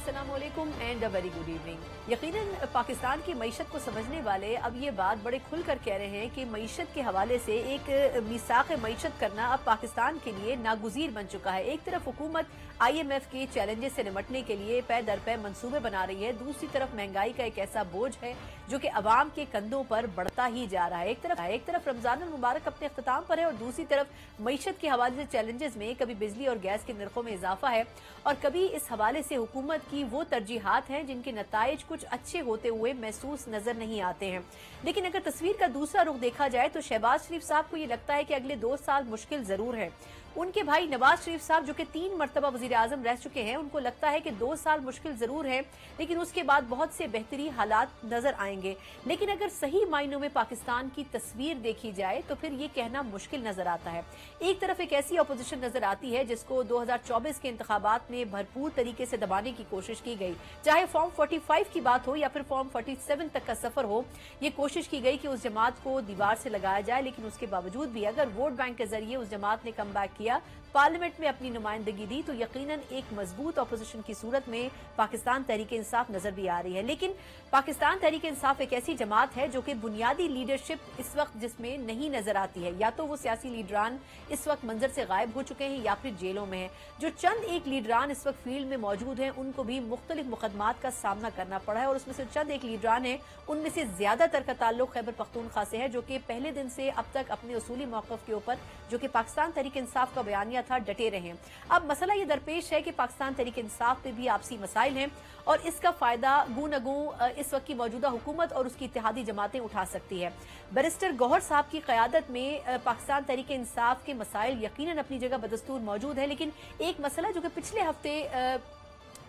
अस्सलाम वालेकुम and a very good evening. यकीनन पाकिस्तान की मईशत को समझने वाले अब ये बात बड़े खुल कर कह रहे हैं कि मईशत के हवाले से एक मिसाक मईशत करना अब पाकिस्तान के लिए नागुज़ीर बन चुका है। एक तरफ हुकूमत IMF के चैलेंजेस से निपटने के लिए पै दर पै मंसूबे बना रही है, दूसरी तरफ महंगाई का एक ऐसा बोझ है जो कि अवाम के कंधों पर बढ़ता ही जा रहा है। एक तरफ रमजान मुबारक अपने अख्ताम पर है और दूसरी तरफ मईशत के हवाले से चैलेंजेस में कभी बिजली और गैस के नरखों में इजाफा है और कभी इस हवाले से हुकूमत की वो तरजीहात हैं जिनके नताइज कुछ अच्छे होते हुए महसूस नजर नहीं आते हैं। लेकिन अगर तस्वीर का दूसरा रुख देखा जाए तो शहबाज शरीफ साहब को ये लगता है कि अगले 2 साल मुश्किल जरूर है। उनके भाई नवाज शरीफ साहब जो कि 3 मरतबा वजीर आजम रह चुके हैं, उनको लगता है कि 2 साल मुश्किल जरूर है लेकिन उसके बाद बहुत से बेहतरी हालात नजर आएंगे। लेकिन अगर सही मायनों में पाकिस्तान की तस्वीर देखी जाए तो फिर ये कहना मुश्किल नजर आता है। एक तरफ एक ऐसी अपोजिशन नजर आती है जिसको 2024 के इंतखाबात में भरपूर तरीके से दबाने की कोशिश की गई, चाहे फॉर्म 45 की बात हो या फिर फॉर्म 47 तक का सफर हो। ये कोशिश की गई कि उस जमात को दीवार से लगाया जाए, लेकिन उसके बावजूद भी अगर वोट बैंक के जरिए उस जमात ने कम बैक किया, पार्लियामेंट में अपनी नुमाइंदगी दी, तो यकीनन एक मजबूत अपोजिशन की सूरत में पाकिस्तान तहरीक इंसाफ नजर भी आ रही है। लेकिन पाकिस्तान तहरीक इंसाफ एक ऐसी जमात है जो कि बुनियादी लीडरशिप इस वक्त जिसमें नहीं नजर आती है। या तो वो सियासी लीडरान इस वक्त मंजर से गायब हो चुके हैं या फिर जेलों में हैं। जो चंद एक लीडरान इस वक्त फील्ड में मौजूद हैं उनको भी मुख्तलिफ मुकदमात का सामना करना पड़ा है और उसमें से चंद एक लीडरान हैं, उनमें से ज्यादातर का ताल्लुक खैबर पख्तूनख्वा से है, जो कि पहले दिन से अब तक अपने उसूली मौक़िफ़ के ऊपर जो कि पाकिस्तान तहरीक इंसाफ का बयानिया था डटे रहे। अब मसला ये दरपेश है कि पाकिस्तान तहरीक इंसाफ पे भी आपसी मसाइल हैं और इसका फायदा गू न गू इस वक्त की मौजूदा हुकूमत और उसकी इत्तेहादी जमातें उठा सकती है। बैरिस्टर गौहर साहब की क़यादत में पाकिस्तान तहरीक इंसाफ के मसाइल यकीनन अपनी जगह बदस्तूर मौजूद है, लेकिन एक मसला जो कि पिछले हफ्ते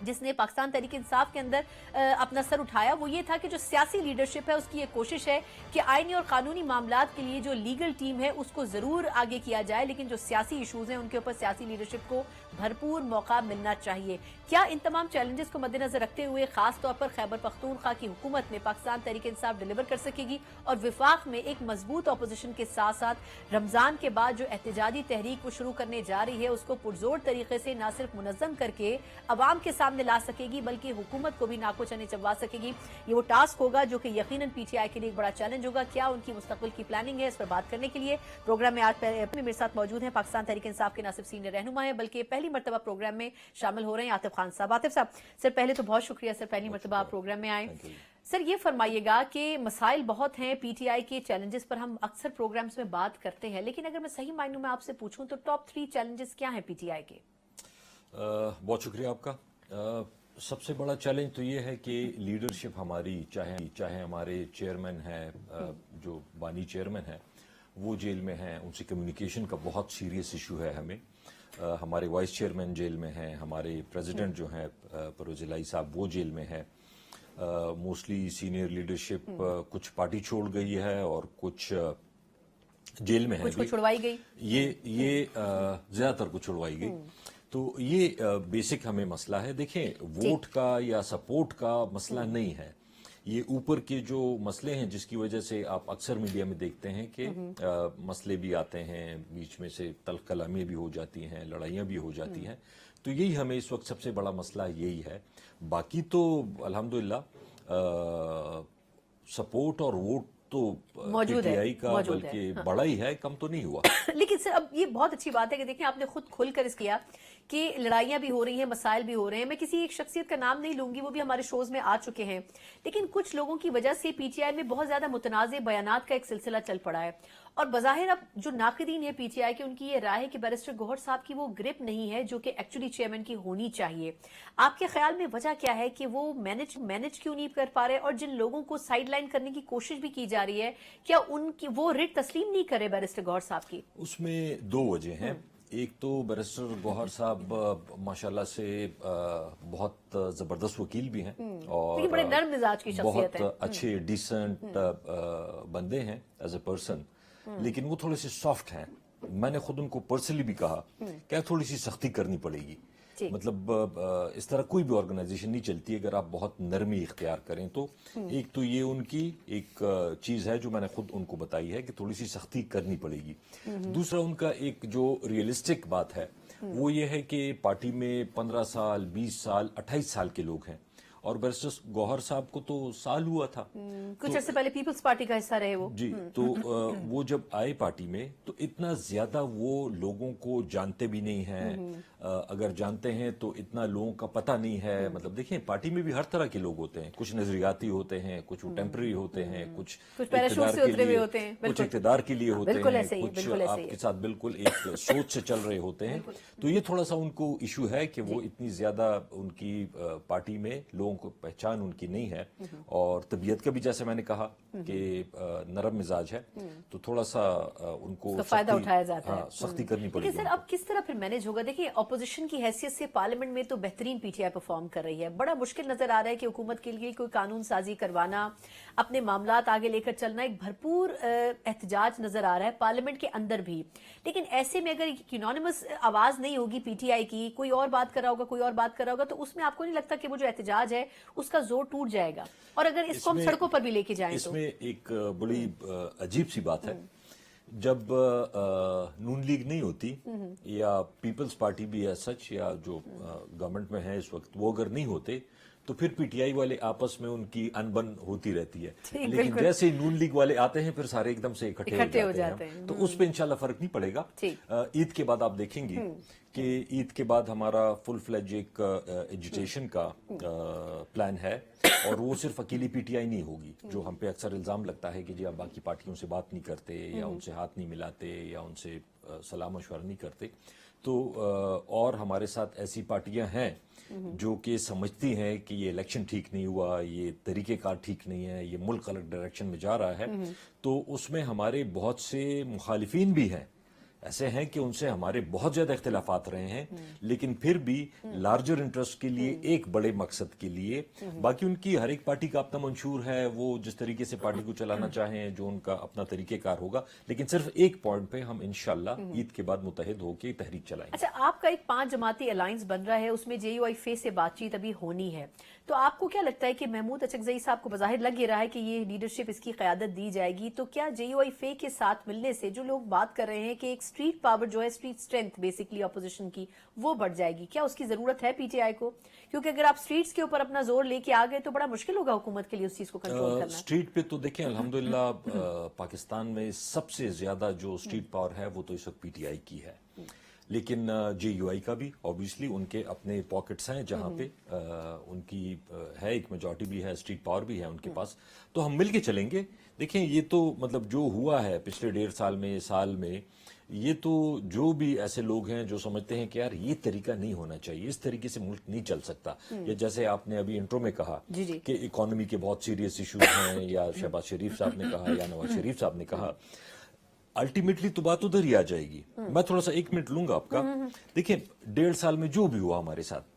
जिसने पाकिस्तान तहरीक इंसाफ के अंदर अपना सर उठाया वो ये था कि जो सियासी लीडरशिप है उसकी ये कोशिश है कि आईनी और कानूनी मामलात के लिए जो लीगल टीम है उसको जरूर आगे किया जाए, लेकिन जो सियासी इशूज हैं उनके ऊपर सियासी लीडरशिप को भरपूर मौका मिलना चाहिए। क्या इन तमाम चैलेंजेस को मद्देनजर रखते हुए खास तौर पर खैबर पख्तूनख्वा की हुकूमत में पाकिस्तान तहरीक इंसाफ डिलीवर कर सकेगी और विफाक में एक मजबूत अपोजिशन के साथ साथ रमजान के बाद जो एहतजाजी तहरीक वो शुरू करने जा रही है उसको पुरजोर तरीके से न सिर्फ मुनज़्ज़म करके अवाम के सामने ला सकेगी बल्कि हुकूमत को भी नाको चने चबवा सकेगी? ये वो टास्क होगा जो कि यकीनन PTI के लिए एक बड़ा चैलेंज होगा। क्या उनकी मुस्तकबिल की प्लानिंग है, इस पर बात करने के लिए प्रोग्राम में आज मेरे साथ मौजूद हैं पाकिस्तान तहरीक इंसाफ के न सिर्फ सीनियर रहनुमा है बल्कि पहली मरतबा प्रोग्राम में शामिल हो रहे हैं आतिफ खान साहब। आतिफ साहब, सर पहले तो बहुत शुक्रिया सर, पहली मरतबा आप प्रोग्राम में आए। सर ये फरमाइएगा कि मसाइल बहुत हैं, PTI के चैलेंजेस पर हम अक्सर प्रोग्राम्स में बात करते हैं, लेकिन अगर मैं सही मायनों में आपसे पूछूं तो टॉप 3 चैलेंजेस क्या हैं PTI के? बहुत शुक्रिया आपका। सबसे बड़ा चैलेंज तो ये है कि लीडरशिप हमारी, चाहे हमारे चेयरमैन हैं, जो बानी चेयरमैन हैं वो जेल में हैं, उनसे कम्युनिकेशन का बहुत सीरियस इशू है हमें। हमारे वाइस चेयरमैन जेल में हैं, हमारे प्रेसिडेंट जो हैं परवेज़ इलाही साहब वो जेल में हैं। मोस्टली सीनियर लीडरशिप कुछ पार्टी छोड़ गई है और कुछ जेल में है, कुछ छुड़वाई गई, ये ज्यादातर को छुड़वाई गई। तो ये बेसिक हमें मसला है। देखें, वोट का या सपोर्ट का मसला नहीं है, ये ऊपर के जो मसले हैं जिसकी वजह से आप अक्सर मीडिया में देखते हैं कि मसले भी आते हैं, बीच में से तल्ख कलामियां भी हो जाती हैं, लड़ाइयां भी हो जाती हैं। तो यही हमें इस वक्त सबसे बड़ा मसला यही है। बाकी तो अल्हम्दुलिल्लाह सपोर्ट और वोट तो PTI का बल्कि बड़ा ही है, कम तो नहीं हुआ। लेकिन सर अब ये बहुत अच्छी बात है कि देखिए आपने खुद खुलकर इस किया कि लड़ाइयां भी हो रही हैं, मसाइल भी हो रहे हैं। मैं किसी एक शख्सियत का नाम नहीं लूंगी, वो भी हमारे शोज में आ चुके हैं, लेकिन कुछ लोगों की वजह से PTI में बहुत ज्यादा मुतनाज़े बयानात का एक सिलसिला चल पड़ा है और बज़ाहिर अब जो नाक़िदीन है PTI के उनकी ये राय है कि बैरिस्टर गौहर साहब की वो ग्रिप नहीं है जो कि एक्चुअली चेयरमैन की होनी चाहिए। आपके ख्याल में वजह क्या है कि वो मैनेज क्यों नहीं कर पा रहे और जिन लोगों को साइड लाइन करने की कोशिश भी की जा रही है क्या उनकी वो रिट तस्लीम नहीं करे बैरिस्टर गौहर साहब की? उसमें 2 वजह हैं। एक तो बैरिस्टर गौहर साहब माशाल्लाह से बहुत जबरदस्त वकील भी हैं और बड़े नर्म मिजाज की शख्सियत है, बहुत अच्छे डिसेंट बंदे हैं एज ए पर्सन, लेकिन वो थोड़े से सॉफ्ट हैं। मैंने खुद उनको पर्सनली भी कहा क्या थोड़ी सी सख्ती करनी पड़ेगी। मतलब इस तरह कोई भी ऑर्गेनाइजेशन नहीं चलती अगर आप बहुत नरमी इख्तियार करें तो। एक तो ये उनकी एक चीज है जो मैंने खुद उनको बताई है कि थोड़ी सी सख्ती करनी पड़ेगी। दूसरा उनका एक जो रियलिस्टिक बात है वो ये है कि पार्टी में 15 साल, 20 साल, 28 साल के लोग हैं, और बैरिस्टर गौहर साहब को तो साल हुआ था। कुछ अर्से पहले पीपल्स पार्टी का हिस्सा रहे वो। जी, तो वो जब आए पार्टी में तो इतना ज्यादा वो लोगों को जानते भी नहीं हैं, अगर जानते हैं तो इतना लोगों का पता नहीं है। मतलब देखिए, पार्टी में भी हर तरह के लोग होते हैं, कुछ नजरियाती होते हैं, कुछ टेम्पररी होते हैं, कुछ पैराशूट से उतरे हुए होते हैं, कुछ इक़्तिदार के लिए होते बिल्कुल हैं, ऐसे ही, कुछ बिल्कुल ऐसे ही। आपके साथ बिल्कुल एक सोच से चल रहे होते हैं। तो ये थोड़ा सा उनको इशू है कि वो इतनी ज्यादा उनकी पार्टी में लोगों को पहचान उनकी नहीं है, और तबीयत का भी जैसे मैंने कहा कि नरम मिजाज है, तो थोड़ा सा उनको फायदा उठाया जाता है, सख्ती करनी पड़ेगी। लेकिन सर अब किस तरह फिर मैनेज होगा? देखिए, ऑपोजिशन की हैसियत से पार्लियामेंट में तो बेहतरीन पीटीआई परफॉर्म कर रही है। बड़ा मुश्किल नजर आ रहा है कि हुकूमत के लिए कोई कानून साजी करवाना, अपने मामलात आगे लेकर चलना, एक भरपूर एहतजाज नजर आ रहा है पार्लियामेंट के अंदर भी। लेकिन ऐसे में अगर यूनानिमस आवाज नहीं होगी पीटीआई की, कोई और बात कर रहा होगा, कोई और बात कर रहा होगा, तो उसमें आपको नहीं लगता कि वो जो एहतजाज है उसका जोर टूट जाएगा? और अगर इसको हम सड़कों पर भी लेके जाएं तो इसमें एक बड़ी अजीब सी बात है, जब नून लीग नहीं होती या पीपल्स पार्टी भी है सच, या जो गवर्नमेंट में है इस वक्त, वो अगर नहीं होते तो फिर पीटीआई वाले आपस में उनकी अनबन होती रहती है। लेकिन जैसे ही नून लीग वाले आते हैं फिर सारे एकदम से इकट्ठे हो जाते हैं। तो उस पे इंशाल्लाह फर्क नहीं पड़ेगा। ईद के बाद आप देखेंगी कि ईद के बाद हमारा फुल फ्लेज एक एजुटेशन का प्लान है, और वो सिर्फ अकेली पीटीआई नहीं होगी। जो हम पे अक्सर इल्जाम लगता है कि जी आप बाकी पार्टियों से बात नहीं करते, या उनसे हाथ नहीं मिलाते, या उनसे सलाह मशवरा नहीं करते, तो और हमारे साथ ऐसी पार्टियां हैं जो कि समझती हैं कि ये इलेक्शन ठीक नहीं हुआ, ये तरीक़ेकार ठीक नहीं है, ये मुल्क अलग डायरेक्शन में जा रहा है। तो उसमें हमारे बहुत से मुखालिफिन भी हैं, ऐसे हैं कि उनसे हमारे बहुत ज्यादा इख्तिलाफात रहे हैं, लेकिन फिर भी लार्जर इंटरेस्ट के लिए, एक बड़े मकसद के लिए। बाकी उनकी हर एक पार्टी का अपना मंशूर है, वो जिस तरीके से पार्टी को चलाना चाहें, जो उनका अपना तरीकेकार होगा। लेकिन सिर्फ एक पॉइंट पे हम इंशाल्लाह ईद के बाद मुतहिद होकर तहरीक चलाएंगे। अच्छा, आपका एक 5 जमाती अलायंस बन रहा है, उसमें JUIF से बातचीत अभी होनी है, तो आपको क्या लगता है कि महमूद अचकजई साहब को बज़ाहिर लग ही रहा है कि ये लीडरशिप, इसकी क़यादत दी जाएगी, तो क्या JUIF के साथ मिलने से जो लोग बात कर रहे हैं कि एक स्ट्रीट पावर जो है, स्ट्रीट स्ट्रेंथ बेसिकली ऑपोजिशन की, वो बढ़ जाएगी? क्या उसकी जरूरत है पीटीआई को? क्योंकि अगर आप स्ट्रीट्स के ऊपर अपना जोर लेके आ गए तो बड़ा मुश्किल होगा हुकूमत के लिए उस चीज को कंट्रोल करना। स्ट्रीट पे तो देखें अल्हम्दुलिल्लाह पाकिस्तान में सबसे ज्यादा जो स्ट्रीट पावर है वो तो इस वक्त पीटीआई की है, लेकिन JUI का भी ऑब्वियसली उनके अपने पॉकेट्स हैं जहां पे उनकी है, एक मेजॉरिटी भी है, स्ट्रीट पावर भी है उनके पास। तो हम मिल के चलेंगे। देखें, ये तो मतलब जो हुआ है पिछले 1.5 साल में, ये तो जो भी ऐसे लोग हैं जो समझते हैं कि यार ये तरीका नहीं होना चाहिए, इस तरीके से मुल्क नहीं चल सकता, या जैसे आपने अभी इंट्रो में कहा कि इकोनॉमी के बहुत सीरियस इश्यूज हैं, या शहबाज शरीफ साहब ने कहा, या नवाज शरीफ साहब ने कहा, अल्टीमेटली तो बात उधर ही आ जाएगी। मैं थोड़ा सा 1 मिनट लूंगा आपका। देखिए, 1.5 साल में जो भी हुआ हमारे साथ,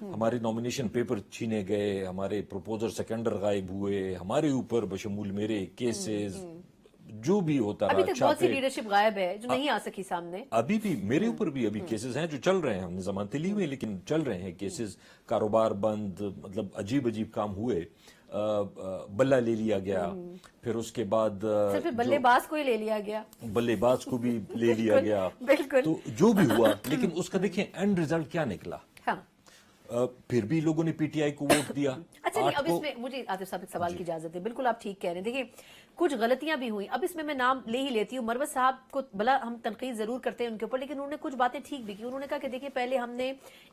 हमारे नॉमिनेशन पेपर छीने गए, हमारे प्रपोजर सेकेंडर गायब हुए, हमारे ऊपर बशमूल मेरे केसेस, जो भी होता रहा। अभी तक बहुत सी लीडरशिप गायब है जो नहीं आ सकी सामने। अभी भी मेरे ऊपर भी अभी केसेस हैं जो चल रहे हैं, हमने जमानतें ली हुई, लेकिन चल रहे हैं केसेस। कारोबार बंद, मतलब अजीब अजीब काम हुए, बल्ला ले लिया गया, फिर उसके बाद सिर्फ बल्लेबाज को ही ले लिया गया, बल्लेबाज को भी ले लिया गया। बिल्कुल। तो जो भी हुआ, लेकिन उसका देखें एंड रिजल्ट क्या निकला। हाँ। फिर भी लोगों ने पीटीआई को वोट दिया। अच्छा, नहीं, अब इसमें मुझे आतिफ साहब एक सवाल की इजाजत है। बिल्कुल आप ठीक कह रहे हैं। देखिए, कुछ गलतियां भी हुई, अब इसमें मैं नाम ले ही लेती हूँ। मरवत साहब को भला हम तनकीद जरूर करते हैं उनके ऊपर, लेकिन उन्होंने कुछ बातें ठीक भी की। उन्होंने कहा कि देखिए, पहले हमने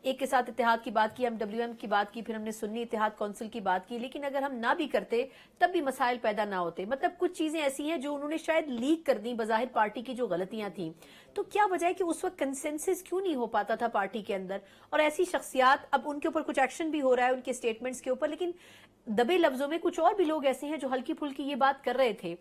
एक के साथ इत्तेहाद की बात की, MWM की बात की, फिर हमने सुन्नी इत्तेहाद काउंसिल की बात की, लेकिन अगर हम ना भी करते तब भी मसाइल पैदा ना होते। मतलब कुछ चीजें ऐसी हैं जो उन्होंने शायद लीक कर दी, बज़ाहिर पार्टी की जो गलतियां थी। तो क्या वजह है कि उस वक्त कंसेंसस क्यों नहीं हो पाता था पार्टी के अंदर? और ऐसी शख्सियात, अब उनके ऊपर कुछ एक्शन भी हो रहा है उनके स्टेटमेंट्स के ऊपर, लेकिन दबे लफ्जों में कुछ और भी लोग ऐसे हैं जो हल्की फुल्की ये बात कर रहे थे।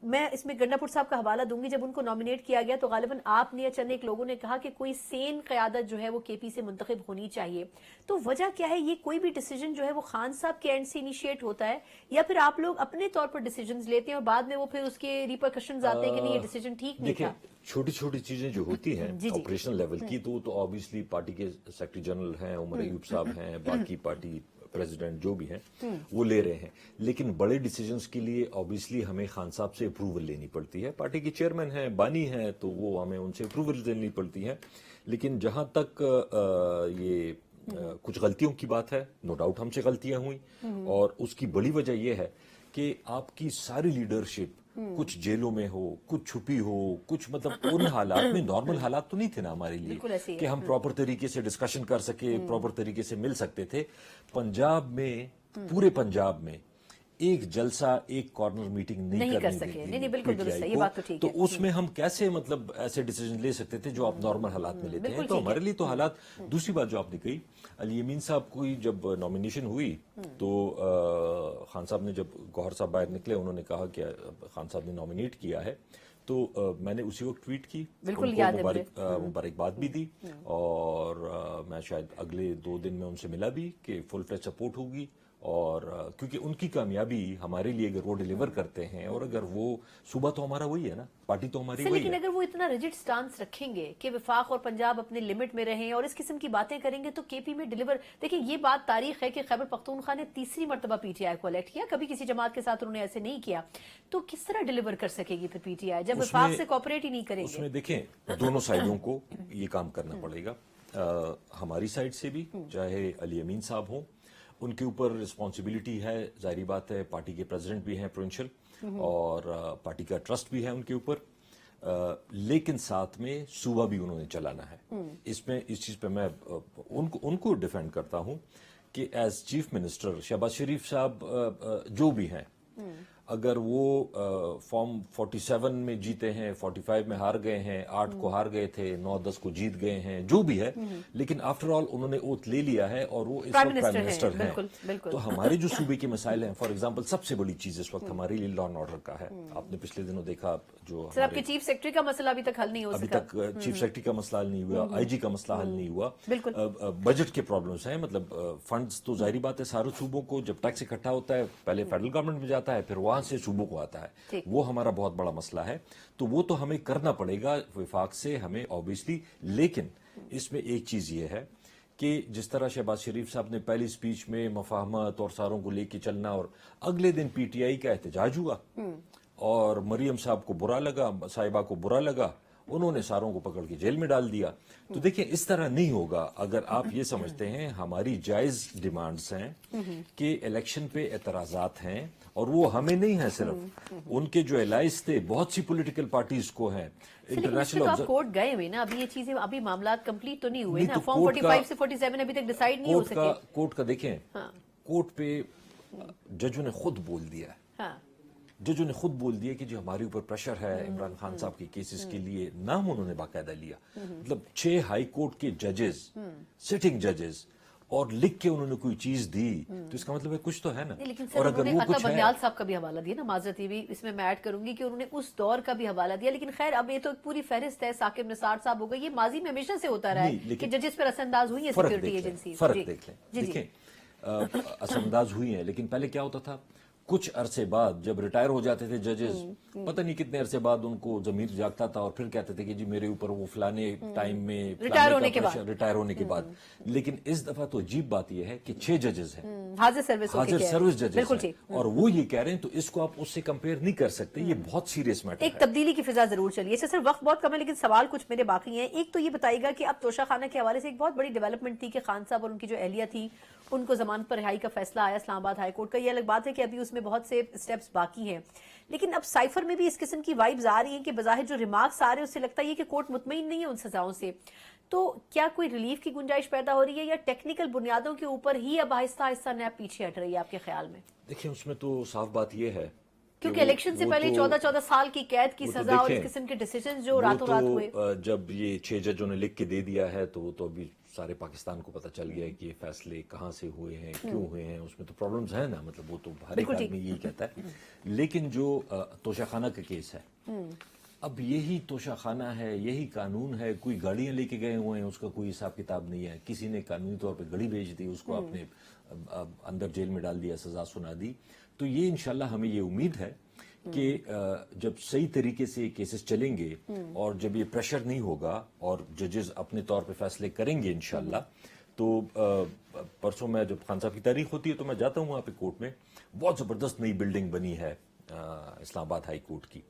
मैं इसमें गंडापुर साहब का हवाला दूंगी। जब उनको नॉमिनेट किया गया तो गालिबन आपने या चंद एक लोगों ने कहा कि कोई सेन क़यादत जो है वो केपी से मुंतखब होनी चाहिए। तो वजह क्या है? ये कोई भी डिसीजन जो है वो खान साहब के एंड से इनिशिएट होता है, या फिर आप लोग अपने तौर पर डिसीजन लेते हैं और बाद में वो फिर उसके रिपरकशंस आते हैं कि नहीं ये डिसीजन ठीक नहीं था? छोटी छोटी चीजें जो होती हैं ऑपरेशनल लेवल की, तो ऑब्वियसली पार्टी के सेक्रेटरी जनरल हैं, उमर अयूब साहब हैं, बाकी पार्टी प्रेसिडेंट जो भी हैं वो ले रहे हैं। लेकिन बड़े डिसीजंस के लिए ऑब्वियसली हमें खान साहब से अप्रूवल लेनी पड़ती है। पार्टी के चेयरमैन हैं, बानी हैं, तो वो हमें उनसे अप्रूवल लेनी पड़ती है। लेकिन जहां तक ये कुछ गलतियों की बात है, नो डाउट हमसे गलतियां हुई, और उसकी बड़ी वजह यह है कि आपकी सारी लीडरशिप कुछ जेलों में हो, कुछ छुपी हो, कुछ मतलब उन हालात में, नॉर्मल हालात तो नहीं थे ना हमारे लिए कि हम प्रॉपर तरीके से डिस्कशन कर सके, प्रॉपर तरीके से मिल सकते थे। पंजाब में, पूरे पंजाब में एक जलसा, एक कॉर्नर मीटिंग नहीं कर सके। नहीं, बिल्कुल दुरुस्त है, ये बात तो ठीक है। तो उसमें हम कैसे मतलब ऐसे डिसीजन ले सकते थे जो आप नॉर्मल हालात में लेते हैं? तो हमारे लिए तो हालात। दूसरी बात जो आपने कही, अली यमीन साहब की जब नॉमिनेशन हुई तो खान साहब ने, जब गौहर साहब बाहर निकले, उन्होंने कहा कि खान साहब ने नॉमिनेट किया है, तो मैंने उसी वक्त ट्वीट की, मुबारकबाद भी दी, और मैं शायद अगले 2 दिन में उनसे मिला भी कि फुल फ्लेज सपोर्ट होगी। और क्योंकि उनकी कामयाबी हमारे लिए, अगर वो डिलीवर करते हैं, और अगर वो सूबा तो हमारा वही है ना, पार्टी तो हमारी वही लेकिन है। अगर वो इतना रिजिड स्टांस रखेंगे कि वफाक और पंजाब अपने लिमिट में रहें और इस किस्म की बातें करेंगे, तो केपी में डिलीवर, देखिए ये बात तारीख है कि खैबर पख्तूनख्वा ने तीसरी मरतबा पीटीआई को इलेक्ट किया, कभी किसी जमात के साथ उन्होंने ऐसे नहीं किया। तो किस तरह डिलीवर कर सकेगी फिर पीटीआई जब वफाक से कोऑपरेट ही नहीं करेंगे? उसमें देखें, दोनों साइडों को ये काम करना पड़ेगा। हमारी साइड से भी, चाहे अली अमीन साहब हों, उनके ऊपर रिस्पॉन्सिबिलिटी है, जाहिर बात है, पार्टी के प्रेसिडेंट भी हैं प्रोविंशियल, और पार्टी का ट्रस्ट भी है उनके ऊपर, लेकिन साथ में सूबा भी उन्होंने चलाना है। इसमें इस चीज पे मैं उनको डिफेंड करता हूं कि एज चीफ मिनिस्टर शहबाज शरीफ साहब जो भी हैं, अगर वो फॉर्म 47 में जीते हैं, 45 में हार गए हैं, 8 को हार गए थे, 9-10 को जीत गए हैं, जो भी है, लेकिन आफ्टर ऑल उन्होंने ओथ ले लिया है और वो इस वक्त प्राइम मिनिस्टर हैं। बिल्कुल। तो हमारे जो सूबे के मसाइल हैं, फॉर एग्जांपल सबसे बड़ी चीज इस वक्त हमारे लिए लॉ एंड ऑर्डर का है। आपने पिछले दिनों देखा, जो सर आपके चीफ सेक्रेटरी का मसला अभी तक हल नहीं हो सका, अभी तक चीफ सेक्रेटरी का मसला हल नहीं हुआ, आईजी का मसला हल नहीं हुआ, बिल्कुल। बजट के प्रॉब्लम्स हैं, मतलब फंड्स तो जाहिर बात है सारे सूबों को, जब टैक्स इकट्ठा होता है पहले फेडरल गवर्नमेंट में जाता है, फिर वहां से सूबों को आता है, वो हमारा बहुत बड़ा मसला है। तो वो तो हमें करना पड़ेगा विफाक से, हमें ऑब्वियसली। लेकिन इसमें एक चीज ये है कि जिस तरह शहबाज शरीफ साहब ने पहली स्पीच में मफाहमत और सारों को लेके चलना, और अगले दिन पीटीआई का एहतजाज हुआ और मरियम साहब को बुरा लगा, साहिबा को बुरा लगा, उन्होंने सारों को पकड़ के जेल में डाल दिया। तो देखिए, इस तरह नहीं होगा। अगर आप ये समझते हैं हमारी जायज डिमांड्स हैं कि इलेक्शन पे एतराजात हैं, और वो हमें नहीं है सिर्फ, उनके जो एलाइज थे बहुत सी पॉलिटिकल पार्टीज को हैं, इंटरनेशनल। तो आप कोर्ट गए हुए ना, अभी ये चीजें, अभी मामला कंप्लीट तो नहीं हुए ना, फॉर्म 45 से 47 अभी तक डिसाइड नहीं हो सके। कोर्ट का देखें, कोर्ट पे जजों ने खुद बोल दिया है, जजों ने खुद बोल दिया कि जो हमारे ऊपर प्रेशर है इमरान खान साहब के केसेस के लिए, नाम उन्होंने बाकायदा लिया, मतलब 6 हाई कोर्ट के जजेस, सिटिंग जजेस, और लिख के उन्होंने कोई चीज दी, तो इसका मतलब है कुछ तो है ना। लेकिन सर, और अगर वो कुछ बंदियाल साहब का भी हवाला दिया ना, माजरत ये भी इसमें मैं ऐड करूंगी कि उन्होंने उस दौर का भी हवाला दिया। लेकिन खैर, अब ये तो पूरी फहरिस्त है, साकिब निसार साहब हो गए, ये माजी में हमेशा से होता रहा है कि जजेस पर असरअंदाज हुई है सिक्योरिटी एजेंसी। फर्क देख लें, देखें, असरअंदाज हुई है, लेकिन पहले क्या होता था, कुछ अरसे बाद जब रिटायर हो जाते थे जजेस, पता नहीं कितने अरसे बाद उनको जमीर जागता था और फिर कहते थे कि जी मेरे ऊपर वो फलाने टाइम में रिटायर होने के बाद। लेकिन इस दफा तो अजीब बात यह है कि 6 जजेस हैं, हाजिर सर्विस जजेस हैं, और वो ये कह रहे हैं, तो इसको आप उससे कंपेयर नहीं कर सकते। ये बहुत सीरियस मैटर है। एक तब्दीली की फिजा जरूर चलिए। अच्छा सर, वक्त बहुत कम है, लेकिन सवाल कुछ मेरे बाकी हैं। एक तो ये बताइएगा कि अब तोशा खाना के हवाले से एक बहुत बड़ी डेवलपमेंट थी कि खान साहब और उनकी जो एहलिया थी, उनको जमानत पर रिहाई का फैसला आया इस्लामाबाद हाई कोर्ट का। ये अलग बात है कि अभी उसमें बहुत से स्टेप्स बाकी हैं, लेकिन अब साइफर में भी इस किस्म की वाइब्स आ रही हैं कि बज़ाहिर जो रिमार्क्स आ रहे हैं उससे लगता है कि कोर्ट मुतमईन नहीं है उन सजाओं से। तो क्या कोई रिलीफ की गुंजाइश पैदा हो रही है, या टेक्निकल बुनियादों के ऊपर ही अब आहिस्ता आहिस्ता नैब पीछे हट रही है आपके ख्याल में? देखिए, उसमें तो साफ बात यह है क्योंकि इलेक्शन से पहले 14-14 साल की कैद की सजा और इस किस्म के डिसीजन जो रातों रात हुए, जब ये 6 जजों ने लिख के दे दिया है, तो वो तो अभी सारे पाकिस्तान को पता चल गया है कि ये फैसले कहाँ से हुए हैं, क्यों हुए हैं, उसमें तो प्रॉब्लम्स हैं ना, मतलब वो तो हर एक आदमी यही कहता है। लेकिन जो तोशाखाना का केस है, अब यही तोशाखाना है, यही कानून है। कोई गाड़ियां लेके गए हुए हैं, उसका कोई हिसाब किताब नहीं है। किसी ने कानूनी तौर पे गाड़ी भेज दी, उसको आपने अंदर जेल में डाल दिया, सजा सुना दी। तो ये इंशाल्लाह हमें ये उम्मीद है کہ جب صحیح طریقے سے یہ کیسز چلیں گے اور جب یہ پریشر نہیں ہوگا اور ججز اپنے طور پہ فیصلے کریں گے انشاءاللہ، تو پرسوں میں جب خان صاحب کی تاریخ ہوتی ہے تو میں جاتا ہوں وہاں پہ کورٹ میں، بہت زبردست نئی بلڈنگ بنی ہے اسلام آباد ہائی کورٹ کی،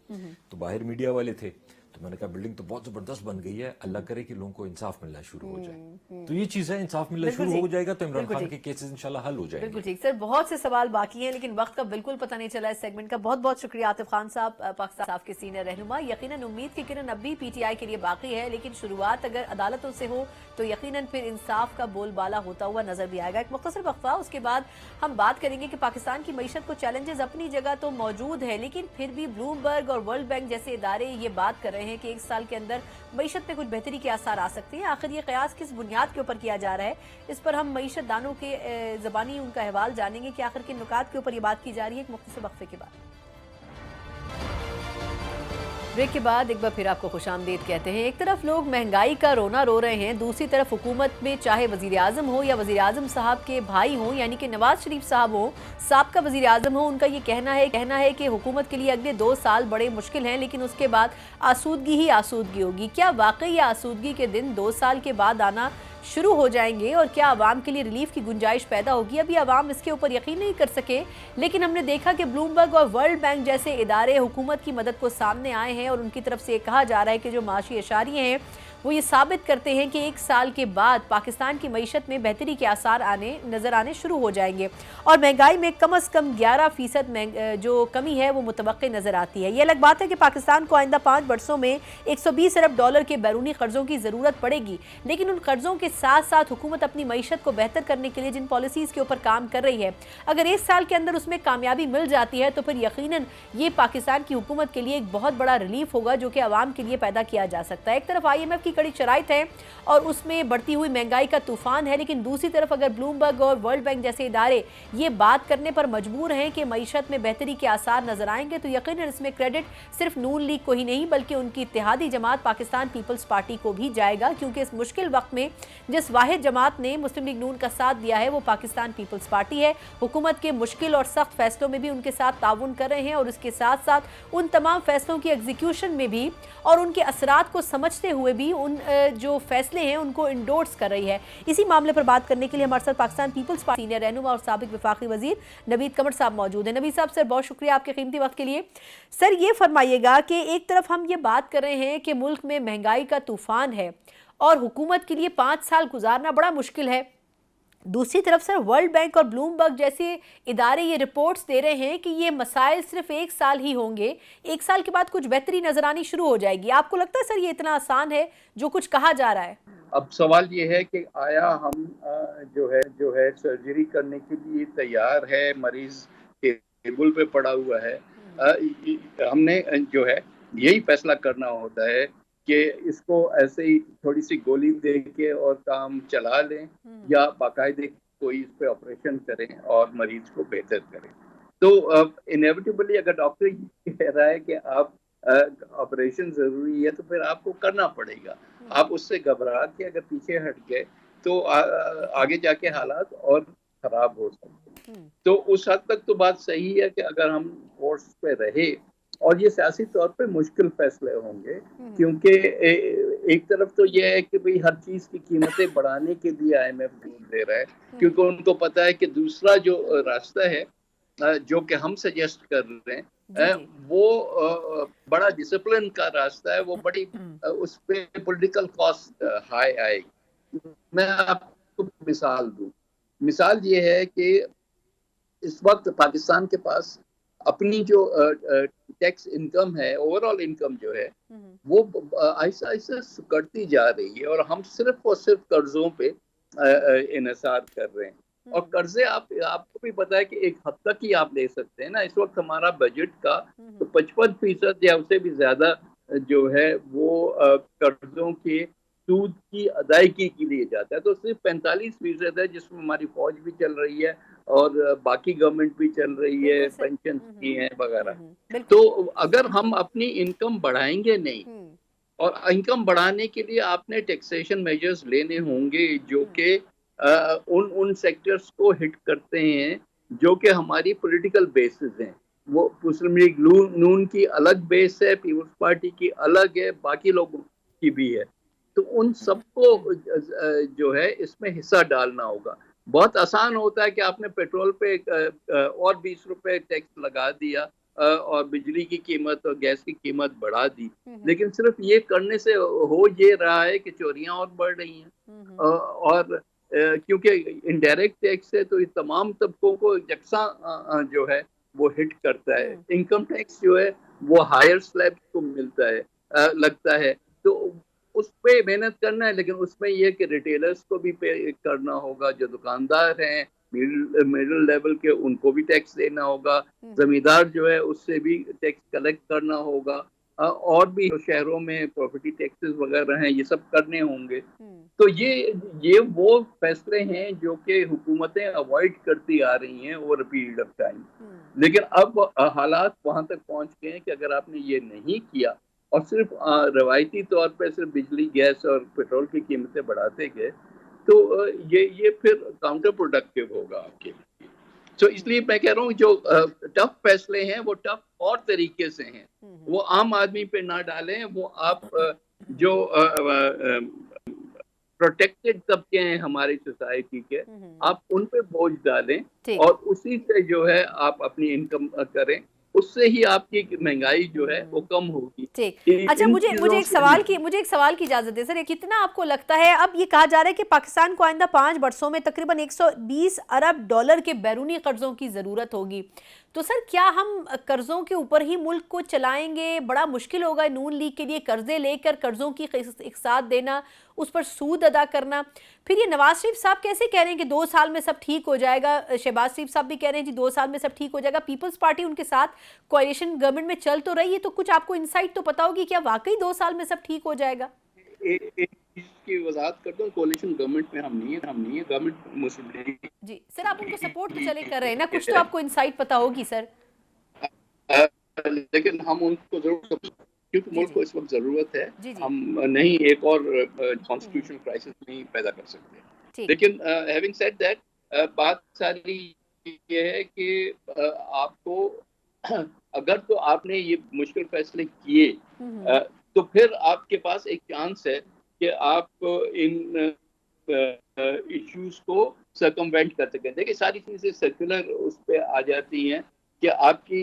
تو باہر میڈیا والے تھے، تو میں نے کہا بلڈنگ تو بہت زبردست بن گئی ہے، اللہ کرے کہ لوگوں کو انصاف ملنا شروع ہو جائے. تو یہ چیز ہے، انصاف ملنا شروع ہو جائے گا تو عمران خان کے کیسز انشاءاللہ حل ہو جائیں گے. بالکل ٹھیک سر، بہت سے سوال باقی ہیں لیکن وقت کا بالکل پتہ نہیں چلا اس سیگمنٹ کا. بہت بہت شکریہ عاطف خان صاحب، پاکستان صاف کے سینئر رہنما. یقیناً امید کی کرن اب بھی پی ٹی آئی کے لیے باقی ہے، لیکن شروعات اگر عدالتوں سے ہو تو یقیناً پھر انصاف کا بول بالا ہوتا ہوا نظر بھی آئے گا. ایک مختصر وقفہ، اس کے بعد ہم بات کریں گے کہ پاکستان کی معیشت کو چیلنجز اپنی جگہ تو موجود ہے، لیکن پھر بھی بلومبرگ اور ورلڈ بینک جیسے ادارے یہ بات کر رہے ہیں کہ ایک سال کے اندر معیشت میں کچھ بہتری کے آثار آ سکتے ہیں. آخر یہ قیاس کس بنیاد کے اوپر کیا جا رہا ہے، اس پر ہم معیشت دانوں کے زبانی ان کا احوال جانیں گے کہ آخر کن نکات کے اوپر یہ بات کی جا رہی ہے. ایک مختصر وقفے کے بعد بریک کے بعد ایک بار پھر آپ کو خوش آمدید کہتے ہیں. ایک طرف لوگ مہنگائی کا رونا رو رہے ہیں، دوسری طرف حکومت میں چاہے وزیر اعظم ہو یا وزیر اعظم صاحب کے بھائی ہوں یعنی کہ نواز شریف صاحب ہوں، سابقہ وزیر اعظم ہوں، ان کا یہ کہنا ہے کہ حکومت کے لیے اگلے 2 سال بڑے مشکل ہیں، لیکن اس کے بعد آسودگی ہی آسودگی ہوگی. کیا واقعی یہ آسودگی کے دن 2 سال کے بعد آنا شروع ہو جائیں گے اور کیا عوام کے لیے ریلیف کی گنجائش پیدا ہوگی؟ ابھی عوام اس کے اوپر یقین نہیں کر سکے، لیکن ہم نے دیکھا کہ بلومبرگ اور ورلڈ بینک جیسے ادارے حکومت کی مدد کو سامنے آئے ہیں اور ان کی طرف سے یہ کہا جا رہا ہے کہ جو معاشی اشاریے ہیں وہ یہ ثابت کرتے ہیں کہ 1 سال کے بعد پاکستان کی معیشت میں بہتری کے آثار نظر آنے شروع ہو جائیں گے اور مہنگائی میں کم از کم 11% جو کمی ہے وہ متوقع نظر آتی ہے. یہ الگ بات ہے کہ پاکستان کو آئندہ 5 برسوں میں $120 ارب کے بیرونی قرضوں کی ضرورت پڑے گی، لیکن ان قرضوں کے ساتھ ساتھ حکومت اپنی معیشت کو بہتر کرنے کے لیے جن پالیسیز کے اوپر کام کر رہی ہے، اگر 1 سال کے اندر اس میں کامیابی مل جاتی ہے تو پھر یقیناً یہ پاکستان کی حکومت کے لیے ایک بہت بڑا ریلیف ہوگا جو کہ عوام کے لیے پیدا کیا جا سکتا ہے. ایک طرف IMF کی کڑی شرائط ہے اور اس میں بڑھتی ہوئی مہنگائی کا طوفان ہے، لیکن دوسری طرف اگر بلومبرگ اور ورلڈ بینک جیسے ادارے یہ بات کرنے پر مجبور ہیں کہ معیشت میں بہتری کے آثار نظر آئیں گے تو یقیناً اس میں کریڈٹ صرف نون لیگ کو ہی نہیں بلکہ ان کی اتحادی جماعت پاکستان پیپلز پارٹی کو بھی جائے گا، کیونکہ اس مشکل وقت میں جس واحد جماعت نے مسلم لیگ نون کا ساتھ دیا ہے وہ پاکستان پیپلز پارٹی ہے. حکومت کے مشکل اور سخت فیصلوں میں بھی ان کے ساتھ تعاون کر رہے ہیں اور اس کے ساتھ ساتھ ان تمام فیصلوں کی ایگزیکیوشن میں بھی اور ان کے اثرات کو سمجھتے ہوئے بھی ان جو فیصلے ہیں ان کو انڈورس کر رہی ہے. اسی معاملے پر بات کرنے کے لیے ہمارے ساتھ پاکستان پیپلز پارٹی سینئر رہنما اور سابق وفاقی وزیر نوید قمر صاحب موجود ہیں. نوید صاحب سر بہت شکریہ آپ کے قیمتی وقت کے لیے. سر یہ فرمائیے گا کہ ایک طرف ہم یہ بات کر رہے ہیں کہ ملک میں مہنگائی کا طوفان ہے اور حکومت کے لیے 5 سال گزارنا بڑا مشکل ہے، دوسری طرف سر ورلڈ بینک اور بلومبرگ جیسے ادارے یہ رپورٹس دے رہے ہیں کہ یہ مسائل صرف 1 سال ہی ہوں گے، 1 سال کے بعد کچھ بہتری نظر آنی شروع ہو جائے گی. آپ کو لگتا ہے سر یہ اتنا آسان ہے جو کچھ کہا جا رہا ہے؟ اب سوال یہ ہے کہ آیا ہم جو ہے سرجری کرنے کے لیے تیار ہے، مریض ٹیبل پہ پڑا ہوا ہے، ہم نے جو ہے یہی فیصلہ کرنا ہوتا ہے کہ اس کو ایسے ہی تھوڑی سی گولی دے کے اور کام چلا لیں یا باقاعدہ کوئی اس پہ آپریشن کریں اور مریض کو بہتر کریں. تو انیویٹیبلی اگر ڈاکٹر یہ کہہ رہا ہے کہ آپ آپریشن ضروری ہے تو پھر آپ کو کرنا پڑے گا. آپ اس سے گھبرا کے اگر پیچھے ہٹ گئے تو آگے جا کے حالات اور خراب ہو سکتے ہیں. تو اس حد تک تو بات صحیح ہے کہ اگر ہم کورس پہ رہے، اور یہ سیاسی طور پہ مشکل فیصلے ہوں گے کیونکہ ایک طرف تو یہ ہے کہ بھئی ہر چیز کی قیمتیں بڑھانے کے لیے IMF دور دے رہا ہے کیونکہ ان کو پتا ہے کہ دوسرا جو راستہ ہے جو کہ ہم سجیسٹ کر رہے ہیں وہ بڑا ڈسپلن کا راستہ ہے، وہ بڑی اس پہ پولیٹیکل کاسٹ ہائی آئے گی. میں آپ کو مثال دوں، مثال یہ ہے کہ اس وقت پاکستان کے پاس اپنی جو ٹیکس انکم ہے، اوور آل انکم جو ہے وہ آہستہ آہستہ سکڑتی جا رہی ہے اور ہم صرف اور صرف قرضوں پہ انحصار کر رہے ہیں. اور قرضے آپ کو بھی پتا ہے کہ ایک حد تک ہی آپ لے سکتے ہیں نا. اس وقت ہمارا بجٹ کا 55% یا اسے بھی زیادہ جو ہے وہ قرضوں کے سود کی ادائیگی کے لیے جاتا ہے، تو صرف 45% ہے جس میں ہماری فوج بھی چل رہی ہے اور باقی گورنمنٹ بھی چل رہی ہے، پینشن کی ہیں وغیرہ. تو اگر ہم اپنی انکم بڑھائیں گے نہیں، اور انکم بڑھانے کے لیے آپ نے ٹیکسیشن میجرز لینے ہوں گے جو کہ ان سیکٹرز کو ہٹ کرتے ہیں جو کہ ہماری پولیٹیکل بیسز ہیں. वो मुस्लिम लीग नून की अलग बेस है, पीपल्स पार्टी की अलग है, बाकी लोगों की भी है। तो उन सबको जो है इसमें हिस्सा डालना होगा। बहुत आसान होता है कि आपने पेट्रोल पे और 20 रुपए टैक्स लगा दिया और बिजली की कीमत और गैस की कीमत बढ़ा दी, लेकिन सिर्फ ये करने से हो ये रहा है कि चोरियां और बढ़ रही हैं। और क्योंकि इनडायरेक्ट टैक्स है तो ये तमाम तबकों को यकसा जो है वो हिट करता है। इनकम टैक्स जो है वो हायर स्लैब्स को मिलता है, लगता है, तो उस पे मेहनत करना है, लेकिन उसमें ये कि रिटेलर्स को भी पे करना होगा, जो दुकानदार हैं मिडिल लेवल के उनको भी टैक्स देना होगा, जमींदार जो है उससे भी टैक्स कलेक्ट करना होगा, और भी शहरों में प्रॉपर्टी टैक्सेस वगैरह हैं, ये सब करने होंगे। तो ये वो फैसले हैं जो कि हुकूमतें अवॉइड करती आ रही हैं over a period of time. लेकिन अब हालात वहां तक पहुंच गए हैं कि अगर आपने ये नहीं किया और सिर्फ रवायती तौर पर सिर्फ बिजली, गैस और पेट्रोल की कीमतें बढ़ाते गए, तो ये फिर काउंटर प्रोडक्टिव होगा आपके लिए। तो इसलिए मैं कह रहा हूँ जो टफ फैसले हैं वो टफ और तरीके से हैं, वो आम आदमी पे ना डालें, वो आप जो प्रोटेक्टेड तबके हैं हमारी सोसाइटी के, आप उन पे बोझ डालें और उसी से जो है आप अपनी इनकम करें, उससे ही आपकी महंगाई जो है वो कम होगी। ठीक। अच्छा, मुझे एक सवाल की इजाजत है सर। कितना आपको लगता है, अब ये कहा जा रहा है कि पाकिस्तान को आइंदा 5 वर्षों में तकरीबन 120 अरब डॉलर के बैरूनी कर्जों की जरूरत होगी, तो सर क्या हम कर्जों के ऊपर ही मुल्क को चलाएंगे? बड़ा मुश्किल होगा नून लीग के लिए कर्जे लेकर कर्जों की एक साथ देना, उस पर सूद अदा करना। फिर ये नवाज शरीफ साहब कैसे कह रहे हैं कि 2 साल में सब ठीक हो जाएगा, शहबाज शरीफ साहब भी कह रहे हैं जी 2 साल में सब ठीक हो जाएगा, पीपल्स पार्टी उनके साथ कोalition गवर्नमेंट में चल तो रही है, तो कुछ आपको इंसाइट तो पता होगी क्या वाकई 2 साल में सब ठीक हो जाएगा? एक चीज की वजाहत कर दूं, कोalition गवर्नमेंट में हम नहीं है, गवर्नमेंट मुस्लिम लीग। जी सर, आप उनको सपोर्ट तो चले कर रहे हैं ना, कुछ तो आपको इंसाइट पता होगी सर। लेकिन हम उनको जरूर, क्योंकि मुल्क को इस वक्त जरूरत है, हम नहीं एक और कॉन्स्टिट्यूशनल क्राइसिस नहीं पैदा कर सकते। लेकिन हैविंग सेड दैट, बात सारी ये है कि आपको अगर तो आपने ये मुश्किल फैसले किए, तो फिर आपके पास एक चांस है कि आप इन इश्यूज को सर्कमवेंट कर सकें। देखिए सारी चीजें सर्कुलर उस पर आ जाती हैं कि आपकी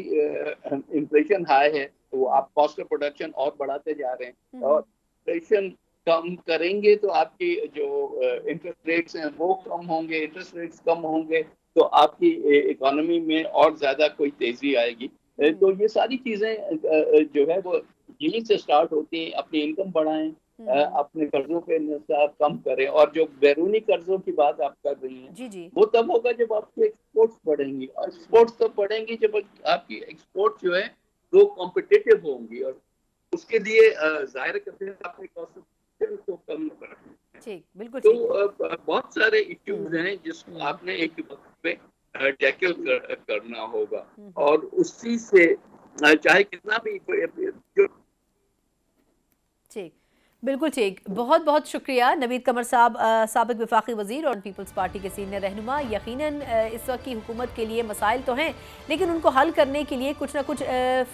इन्फ्लेशन हाई है, तो आप कॉस्ट ऑफ प्रोडक्शन और बढ़ाते जा रहे हैं, और इन्फ्लेशन कम करेंगे तो आपकी जो इंटरेस्ट रेट्स हैं वो कम होंगे, इंटरेस्ट रेट्स कम होंगे तो आपकी इकोनॉमी में और ज्यादा कोई तेजी आएगी। तो ये सारी चीजें जो है वो यहीं से स्टार्ट होती हैं। अपनी इनकम बढ़ाएं, अपने कर्जों पे निसाब कम करें, और जो बैरूनी कर्जों की बात आप कर रही हैं वो तब होगा जब आपकी एक्सपोर्ट्स बढ़ेंगी, और एक्सपोर्ट्स तब बढ़ेंगी जब आपकी एक्सपोर्ट जो है वो कॉम्पिटिटिव होंगी, और उसके लिए जाहिर करते हैं आपने कॉस्ट को कम करना। ठीक, बिल्कुल। तो बहुत सारे इश्यूज हैं जिसको आपने एक वक्त पे टैकल करना होगा, और उसी से चाहे कितना भी ठीक, बिल्कुल ठीक। बहुत बहुत शुक्रिया नवीद कमर साहब, साबिक वफाकी वज़ीर और पीपल्स पार्टी के सीनियर रहनुमा। यकीनन इस वक्त की हुकूमत के लिए मसाइल तो हैं, लेकिन उनको हल करने के लिए कुछ ना कुछ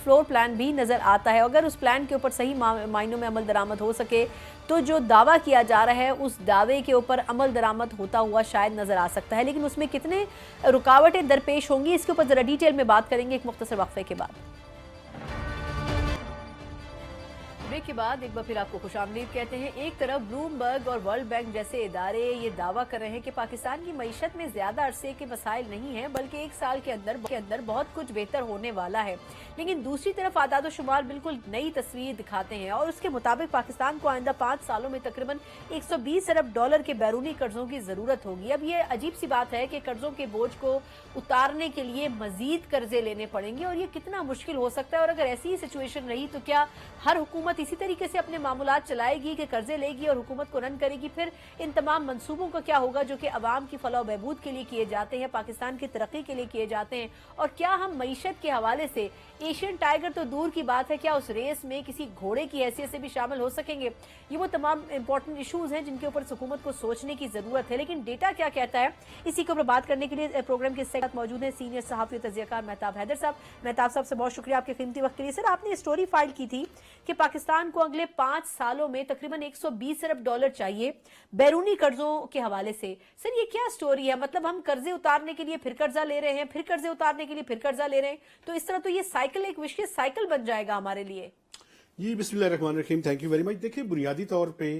फ्लोर प्लान भी नज़र आता है। अगर उस प्लान के ऊपर सही मायनों में अमल दरामद हो सके तो जो दावा किया जा रहा है उस दावे के ऊपर अमल दरामद होता हुआ शायद नज़र आ सकता है, लेकिन उसमें कितने रुकावटें दरपेश होंगी इसके ऊपर ज़रा डिटेल में बात करेंगे एक मुख्तसर वक्फे के बाद। ब्रेक के बाद एक बार फिर आपको खुशामदीद कहते हैं। एक तरफ ब्लूमबर्ग और वर्ल्ड बैंक जैसे इदारे ये दावा कर रहे हैं कि पाकिस्तान की मईशत में ज्यादा अरसे के मसाइल नहीं हैं, बल्कि 1 साल के अंदर बहुत कुछ बेहतर होने वाला है, लेकिन दूसरी तरफ आदाद व शुमार बिल्कुल नई तस्वीर दिखाते हैं, और उसके मुताबिक पाकिस्तान को आइंदा 5 सालों में तकरीबन 120 अरब डॉलर के बैरूनी कर्जों की जरूरत होगी। अब ये अजीब सी बात है कि कर्जों के बोझ को उतारने के लिए मजीद कर्जे लेने पड़ेंगे, और ये कितना मुश्किल हो सकता है, और अगर ऐसी ही सिचुएशन रही तो क्या हर हुकूमत हुकूमत इसी तरीके से अपने मामूलात चलाएगी कि कर्जे लेगी और हुकूमत को रन करेगी, फिर इन तमाम मंसूबों का क्या होगा जो कि अवाम की फलाह बहबूद के लिए किए जाते हैं, पाकिस्तान की तरक्की के लिए किए जाते हैं? और क्या हम मईशत के हवाले से एशियन टाइगर तो दूर की बात है, क्या उस रेस में किसी घोड़े की हैसियत से भी शामिल हो सकेंगे? ये वो तमाम इंपॉर्टेंट इशूज हैं जिनके ऊपर हुकूमत को सोचने की जरूरत है। लेकिन डेटा क्या कहता है, इसी के ऊपर बात करने के लिए प्रोग्राम के साथ मौजूद है सीनियर सहाफी और तजज़ियाकार मेहताब हैदर साहब। मेहताब साहब से बहुत शुक्रिया आपके कीमती वक्त के लिए। सर, आपने स्टोरी फाइल की थी कि पाकिस्तान को अगले 5 सालों में तकरीबन 120 अरब डॉलर चाहिए बैरूनी कर्जों के हवाले से। सर, ये क्या स्टोरी है? मतलब हम कर्जे उतारने के लिए फिर कर्जा ले रहे हैं, फिर कर्जे उतारने के लिए फिर कर्जा ले रहे हैं, तो इस तरह तो ये साइकिल एक विशियस साइकिल बन जाएगा हमारे लिए। जी, बिस्मिल्लाहिर्रहमानिर्रहीम, थैंक यू वेरी मच। देखिए, बुनियादी तौर पे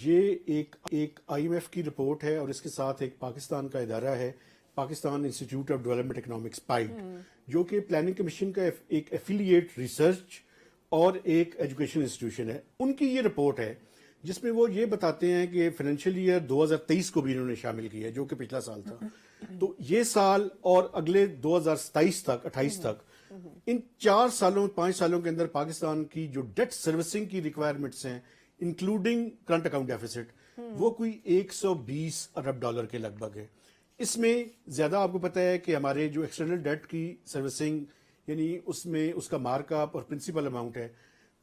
ये एक IMF की रिपोर्ट है और इसके साथ एक पाकिस्तान का इदारा है, Pakistan institute of development economics pipe, जो कि प्लानिंग कमीशन का एक एफिलिएट रिसर्च और एक एजुकेशन इंस्टीट्यूशन है। उनकी ये रिपोर्ट है जिसमें वो ये बताते हैं कि फाइनेंशियल ईयर 2023 को भी इन्होंने शामिल किया है, जो कि पिछला साल था। तो ये साल और अगले 2027 तक 28 तक, इन 4 सालों 5 सालों के अंदर पाकिस्तान की जो डेट सर्विसिंग की रिक्वायरमेंट्स हैं, इंक्लूडिंग करंट अकाउंट डेफिसिट, वो कोई 120 अरब डॉलर के लगभग है। इसमें ज्यादा आपको पता है कि हमारे जो एक्सटर्नल डेट की सर्विसिंग, यानी उसमें उसका मार्कअप और प्रिंसिपल अमाउंट है,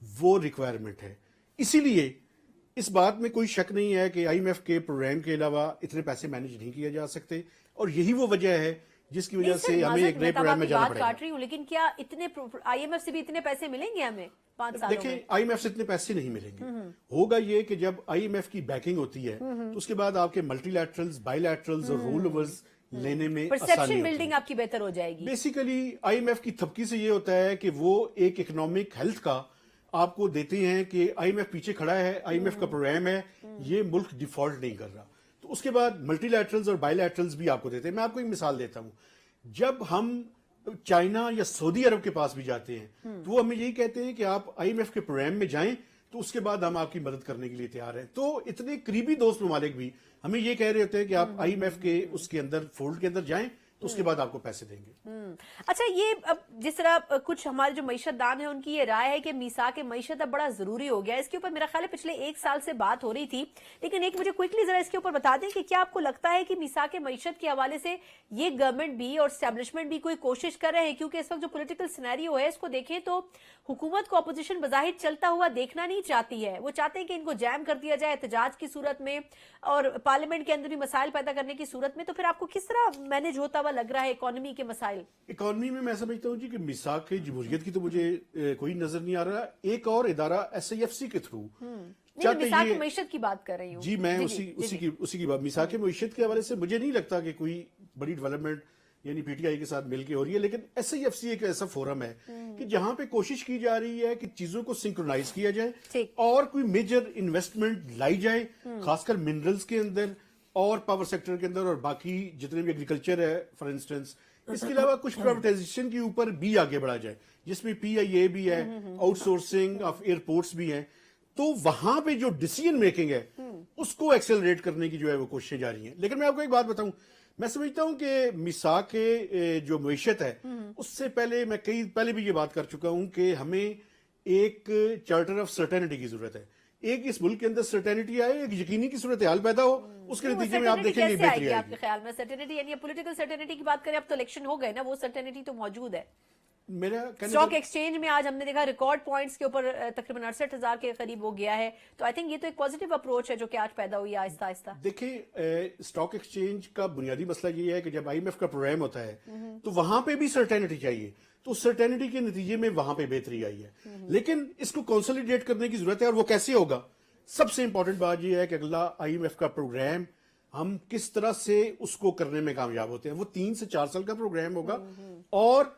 वो रिक्वायरमेंट है। इसीलिए इस बात में कोई शक नहीं है कि IMF के प्रोग्राम के अलावा इतने पैसे मैनेज नहीं किए जा सकते, और यही वो वजह है जिसकी वजह से हमें एक नए प्रोग्राम में जाना पड़ेगा। काट रही हूँ, लेकिन क्या इतने IMF से भी इतने पैसे मिलेंगे हमें 5 सालों में? देखिए, IMF से इतने पैसे नहीं मिलेंगे। होगा ये कि जब IMF की बैकिंग होती है तो उसके बाद आपके मल्टीलैटरल्स, बायलैटरल्स और रोल ओवर्स लेने में परसेप्शन बिल्डिंग आपकी बेहतर हो जाएगी। बेसिकली IMF की थपकी से ये होता है कि वो एक इकोनॉमिक हेल्थ का आपको देते हैं कि IMF पीछे खड़ा है, IMF का प्रोग्राम है, ये मुल्क डिफॉल्ट नहीं कर रहा। तो उसके बाद मल्टीलैटरल्स और बायलैटरल्स भी आपको देते हैं। मैं आपको एक मिसाल देता हूं, जब हम चाइना या सऊदी अरब के पास भी जाते हैं तो वो हमें यही कहते हैं कि आप IMF के प्रोग्राम में जाएं, तो उसके बाद हम आपकी मदद करने के लिए तैयार हैं। तो इतने करीबी दोस्त ममालिक भी हमें ये कह रहे होते हैं कि आप IMF के उसके अंदर फोल्ड के अंदर जाएं, तो उसके बाद आपको पैसे देंगे। अच्छा, ये अब जिस तरह कुछ हमारे जो मईशतदान है उनकी ये राय है कि मीसाक मईशत अब बड़ा जरूरी हो गया है, इसके ऊपर मेरा ख्याल है पिछले 1 साल से बात हो रही थी, लेकिन एक मुझे क्विकली जरा इसके ऊपर बता दें कि क्या आपको लगता है कि मीसाक मईशत के हवाले से ये गवर्नमेंट भी और एस्टेब्लिशमेंट भी कोई कोशिश कर रहे हैं? क्योंकि इस वक्त जो पॉलिटिकल सिनेरियो है इसको देखें तो हुकूमत को अपोजिशन बज़ाहिर चलता हुआ देखना नहीं चाहती है। वो चाहते हैं कि इनको जैम कर दिया जाए एहतजाज की सूरत में और पार्लियामेंट के अंदर भी मसाइल पैदा करने की सूरत में। तो फिर आपको किस तरह मैनेज होता हुआ लग रहा है इकोनॉमी के मसाइल? इकोनॉमी में मैं समझता हूँ जी कि मिसाक की जमहूरियत की तो मुझे कोई नजर नहीं आ रहा। एक और इदारा SIFC के थ्रू मिसाक मईशत की बात कर रही हूँ। जी, मैं उसी की बात, मिसाक मईशत के हवाले से मुझे नहीं लगता कि कोई बड़ी डेवलपमेंट यानी PTI के साथ मिलकर हो रही है, लेकिन SIFC एक ऐसा फोरम है कि जहां पे कोशिश की जा रही है कि चीजों को सिंक्रोनाइज किया जाए और कोई मेजर इन्वेस्टमेंट लाई जाए, खासकर मिनरल्स के अंदर और पावर सेक्टर के अंदर और बाकी जितने भी एग्रीकल्चर है फॉर इंस्टेंस। इसके अलावा कुछ प्राइवेटाइजेशन के ऊपर भी आगे बढ़ा जाए, जिसमें PIA भी है, आउटसोर्सिंग ऑफ एयरपोर्ट्स भी है। तो वहां पे जो डिसीजन मेकिंग है उसको एक्सेलरेट करने की जो है वो कोशिशें जा रही हैं। लेकिन मैं आपको एक बात बताऊं, मैं समझता हूं कि मिसाक के जो मईशत है उससे पहले मैं पहले भी ये बात कर चुका हूं कि हमें एक चार्टर ऑफ सर्टेनिटी की जरूरत है। एक इस मुल्क के अंदर सर्टेनिटी आए, एक यकीनी की सूरत हाल पैदा हो, उसके नतीजे में आप देखेंगे बेहतरी आएगी। आपके ख्याल में सर्टेनिटी यानी पॉलिटिकल सर्टेनिटी की बात करें, अब तो इलेक्शन हो गए ना, वो सर्टेनिटी तो मौजूद है। मेरा स्टॉक एक्सचेंज में आज हमने देखा रिकॉर्ड पॉइंट्स के ऊपर तकरीबन 68,000 के करीब हो गया है। तो आई थिंक ये तो एक पॉजिटिव अप्रोच है जो कि आज पैदा हुई है आहिस्ता आहिस्ता। देखिए, स्टॉक एक्सचेंज का बुनियादी मसला ये है कि जब IMF का प्रोग्राम होता है तो वहां पे भी सर्टेनिटी चाहिए, तो सर्टेनिटी के नतीजे में वहां पे बेहतरी आई है। लेकिन इसको कंसोलिडेट करने की जरूरत है, और वो कैसे होगा? सबसे इंपॉर्टेंट बात यह है कि अगला IMF का प्रोग्राम हम किस तरह से उसको करने में कामयाब होते हैं। वो 3 से 4 साल का प्रोग्राम होगा और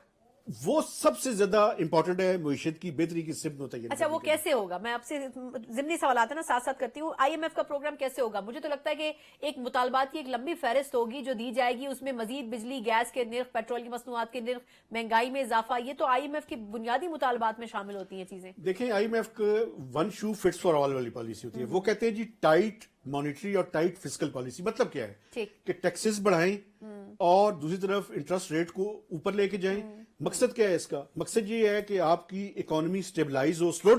वो सबसे ज्यादा इंपॉर्टेंट है मईशत की बेहतरी की सिमत होता है। अच्छा, वो कैसे होगा? मैं आपसे जिमनी सवाल आता ना साथ साथ करती हूँ। IMF का प्रोग्राम कैसे होगा? मुझे तो लगता है कि एक मुतालबात की एक लंबी फहरिस्त होगी जो दी जाएगी, उसमें मजीद बिजली गैस के निर्ख, पेट्रोल की मसनूआत के निर्ख, महंगाई में इजाफा, ये तो IMF के बुनियादी मुतालबात में शामिल होती हैं चीजें। देखिए, IMF का one shoe fits for all वाली पॉलिसी होती है। वो कहते हैं जी टाइट मॉनिटरी और टाइट फिस्कल पॉलिसी। मतलब क्या है कि टैक्सेस बढ़ाएं और दूसरी तरफ इंटरेस्ट रेट को ऊपर लेके जाएं, मकसद क्या है इसका? मकसद ये है कि आपकी इकोनॉमी स्टेबलाइज हो, स्लो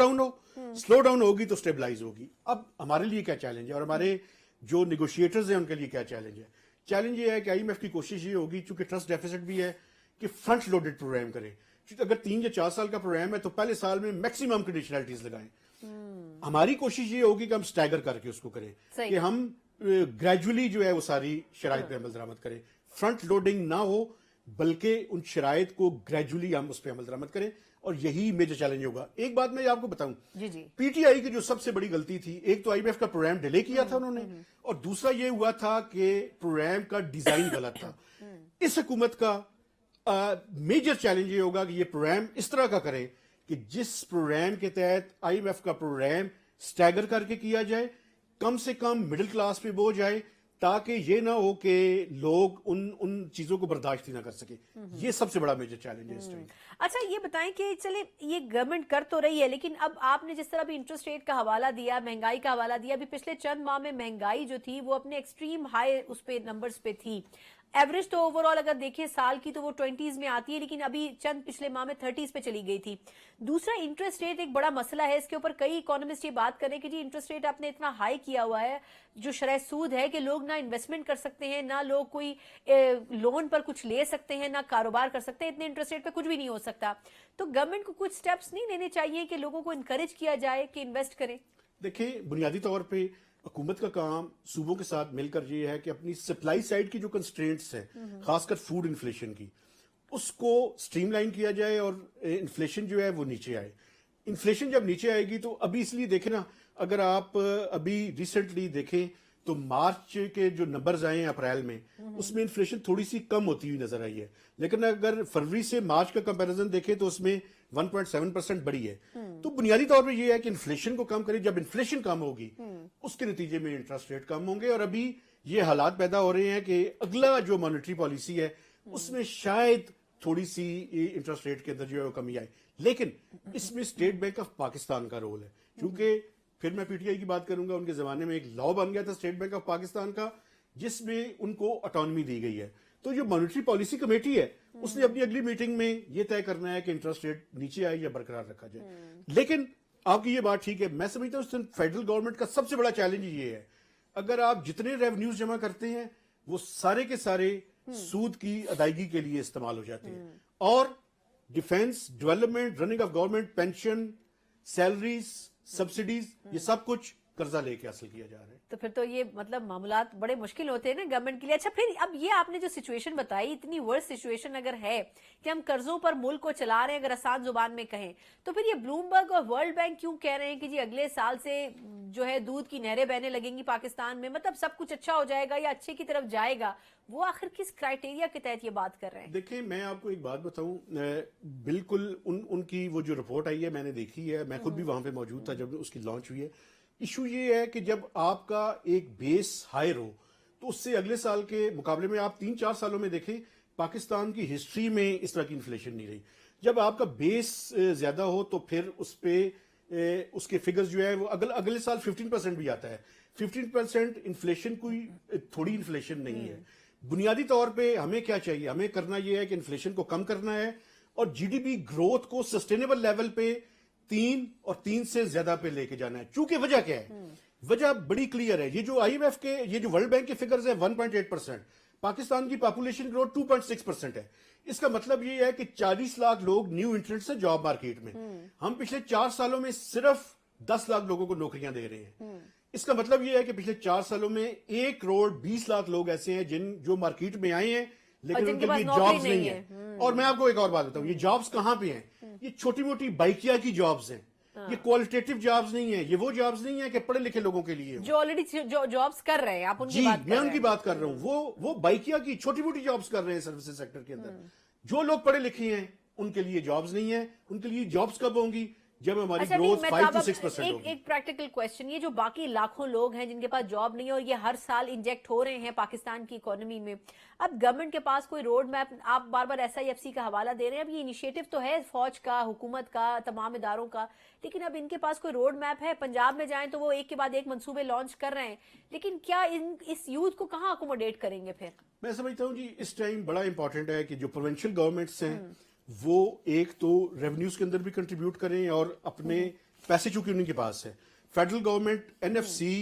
डाउन होगी तो स्टेबलाइज होगी। अब हमारे लिए क्या चैलेंज है और हमारे जो निगोशिएटर्स हैं उनके लिए क्या चैलेंज है? चैलेंज ये है कि आईएमएफ की कोशिश ये होगी, चूंकि ट्रस्ट डेफिसिट भी है, कि फ्रंट लोडेड प्रोग्राम करें। अगर 3 या 4 साल का प्रोग्राम है तो पहले साल में मैक्सिमम कंडीशनलिटीज लगाएं। हमारी कोशिश ये होगी कि हम स्टैगर करके उसको करें, कि हम ग्रेजुअली जो है वो सारी शराइत पे अमल दरामद करें। फ्रंट लोडिंग ना हो, बल्कि उन शराइत को ग्रेजुअली हम उस पर अमल दरामद करें, और यही मेजर चैलेंज होगा। एक बात मैं आपको बताऊं, पीटीआई की जो सबसे बड़ी गलती थी, एक तो आईएमएफ का प्रोग्राम डिले किया था उन्होंने, और दूसरा ये हुआ था कि प्रोग्राम का डिजाइन गलत था। इस हुकूमत का मेजर चैलेंज ये होगा कि ये प्रोग्राम इस तरह का करें कि जिस प्रोग्राम के तहत आईएमएफ का प्रोग्राम स्टैगर करके किया जाए, कम से कम मिडिल क्लास पे बोझ आए, ताकि ये ना हो कि लोग उन चीजों को बर्दाश्त ही ना कर सके। ये सबसे बड़ा मेजर चैलेंज है इस टाइम। अच्छा, ये बताएं कि चले ये गवर्नमेंट कर तो रही है, लेकिन अब आपने जिस तरह भी इंटरेस्ट रेट का हवाला दिया, महंगाई का हवाला दिया, अभी पिछले चंद माह में महंगाई जो थी वो अपने एक्सट्रीम हाई उस पे नंबर्स पे थी। एवरेज तो ओवरऑल अगर देखें साल की तो वो 20s में आती है, लेकिन अभी चंद पिछले माह में 30s पे चली गई थी। दूसरा, इंटरेस्ट रेट एक बड़ा मसला है। इसके ऊपर कई इकोनॉमिस्ट ये बात करें कि जी इंटरेस्ट रेट आपने इतना हाई किया हुआ है, जो शरह सूद है, कि लोग ना इन्वेस्टमेंट कर सकते हैं, ना लोग कोई लोन पर कुछ ले सकते हैं, ना कारोबार कर सकते हैं। इतने इंटरेस्ट रेट पे कुछ भी नहीं हो सकता। तो गवर्नमेंट को कुछ स्टेप्स नहीं लेने चाहिए कि लोगों को इनकरेज किया जाए कि इन्वेस्ट करें? देखिए, बुनियादी तौर पे हुकूमत का काम सूबों के साथ मिलकर ये है कि अपनी सप्लाई साइड की जो कंस्ट्रेंट्स हैं, खासकर फूड इन्फ्लेशन की, उसको स्ट्रीमलाइन किया जाए और इन्फ्लेशन जो है वो नीचे आए। इन्फ्लेशन जब नीचे आएगी तो अभी इसलिए देखें ना, अगर आप अभी रिसेंटली देखें तो मार्च के जो नंबर्स आए हैं अप्रैल में, उसमें इन्फ्लेशन थोड़ी सी कम होती हुई नजर आई है। लेकिन अगर फरवरी से मार्च का कंपैरिजन देखें तो उसमें 1.7% बढ़ी है। तो बुनियादी तौर पे ये है कि इन्फ्लेशन को कम करें। जब इन्फ्लेशन कम होगी, उसके नतीजे में इंटरेस्ट रेट कम होंगे, और अभी ये हालात पैदा हो रहे हैं कि अगला जो मॉनेटरी पॉलिसी है उसमें शायद थोड़ी सी इंटरेस्ट रेट के अंदर जो है वो कमी आए। लेकिन इसमें स्टेट बैंक ऑफ पाकिस्तान का रोल है, क्योंकि फिर मैं पीटीआई की बात करूंगा, उनके जमाने में एक लॉ बन गया था स्टेट बैंक ऑफ पाकिस्तान का, जिसमें उनको ऑटोनॉमी दी गई है। तो जो मॉनेटरी पॉलिसी कमेटी है उसने अपनी अगली मीटिंग में ये तय करना है कि इंटरेस्ट रेट नीचे आए या बरकरार रखा जाए। लेकिन आपकी ये बात ठीक है, मैं समझता हूँ फेडरल गवर्नमेंट का सबसे बड़ा चैलेंज ये है, अगर आप जितने रेवेन्यूज जमा करते हैं वो सारे के सारे सूद की अदायगी के लिए इस्तेमाल हो जाते हैं, और defence, development, running of government, pension, salaries, subsidies, ये सब कुछ कर्जा लेके हासिल किया जा रहा है। तो फिर तो ये मतलब मामलात बड़े मुश्किल होते हैं ना गवर्नमेंट के लिए। अच्छा, फिर अब ये आपने जो सिचुएशन बताई, इतनी वर्स्ट सिचुएशन अगर है कि हम कर्जों पर मुल्क को चला रहे हैं, अगर आसान जुबान में कहें, तो फिर ये ब्लूमबर्ग और वर्ल्ड बैंक क्यों कह रहे हैं कि जी अगले साल से जो है दूध की नहरें बहने लगेंगी पाकिस्तान में, मतलब सब कुछ अच्छा हो जाएगा या अच्छे की तरफ जाएगा? वो आखिर किस क्राइटेरिया के तहत ये बात कर रहे हैं? देखिए, मैं आपको एक बात बताऊं, बिल्कुल उनकी वो जो रिपोर्ट आई है मैंने देखी है, मैं खुद भी वहां पे मौजूद था जब उसकी लॉन्च हुई है। इशू ये है कि जब आपका एक बेस हायर हो तो उससे अगले साल के मुकाबले में आप 3-4 सालों में देखें, पाकिस्तान की हिस्ट्री में इस तरह की इन्फ्लेशन नहीं रही। जब आपका बेस ज्यादा हो तो फिर उस पे उसके फिगर्स जो है वो अगले साल 15% भी आता है। 15% इन्फ्लेशन कोई थोड़ी इन्फ्लेशन नहीं है। बुनियादी तौर पे हमें क्या चाहिए? हमें करना यह है कि इन्फ्लेशन को कम करना है और जीडीपी ग्रोथ को सस्टेनेबल लेवल पे 3 और 3 से ज्यादा पे लेके जाना है। चूंकि वजह क्या है? वजह बड़ी क्लियर है। ये जो आईएमएफ के, ये जो वर्ल्ड बैंक के फिगर्स है 1.8%, पाकिस्तान की पॉपुलेशन ग्रोथ 2.6% है। इसका मतलब ये है कि 40 लाख लोग न्यू एंट्रेंट्स है जॉब मार्केट में। हम पिछले 4 सालों में सिर्फ 10 लाख लोगों को नौकरियां दे रहे हैं। इसका मतलब ये है कि पिछले 4 सालों में 1 करोड़ 20 लाख लोग ऐसे हैं जो मार्केट में आए हैं लेकिन उनके लिए जॉब्स नहीं है। और मैं आपको एक और बात बताऊं, ये जॉब्स कहां पे हैं? ये छोटी मोटी बाइकिया की जॉब्स हैं। ये क्वालिटेटिव जॉब्स नहीं है। ये वो जॉब्स नहीं है कि पढ़े लिखे लोगों के लिए जो ऑलरेडी जॉब्स कर रहे हैं। आप उनकी बात कर मैं उनकी बात कर रहा हूं। वो बाइकिया की छोटी मोटी जॉब्स कर रहे हैं सर्विसेज सेक्टर के अंदर। जो लोग पढ़े लिखे हैं उनके लिए जॉब्स नहीं है। उनके लिए जॉब्स कब होंगी? जब हमारी ग्रोथ 5 to 6% होगी। एक प्रैक्टिकल क्वेश्चन, ये जो बाकी लाखों लोग हैं जिनके पास जॉब नहीं है और ये हर साल इंजेक्ट हो रहे हैं पाकिस्तान की इकोनॉमी में, अब गवर्नमेंट के पास कोई रोड मैप, आप बार बार SIFC का हवाला दे रहे हैं, अब ये इनिशिएटिव तो है फौज का, हुकूमत का, तमाम इदारों का, लेकिन अब इनके पास कोई रोड मैप है? पंजाब में जाएं तो वो एक के बाद एक मंसूबे लॉन्च कर रहे हैं, लेकिन क्या इस यूथ को कहाँ अकोमोडेट करेंगे? फिर मैं समझता हूँ जी इस टाइम बड़ा इंपॉर्टेंट है कि जो प्रोविंशियल गवर्नमेंट्स हैं वो एक तो रेवेन्यूज के अंदर भी कंट्रीब्यूट करें और अपने पैसे चूंकि उन्हीं के पास है, फेडरल गवर्नमेंट एनएफसी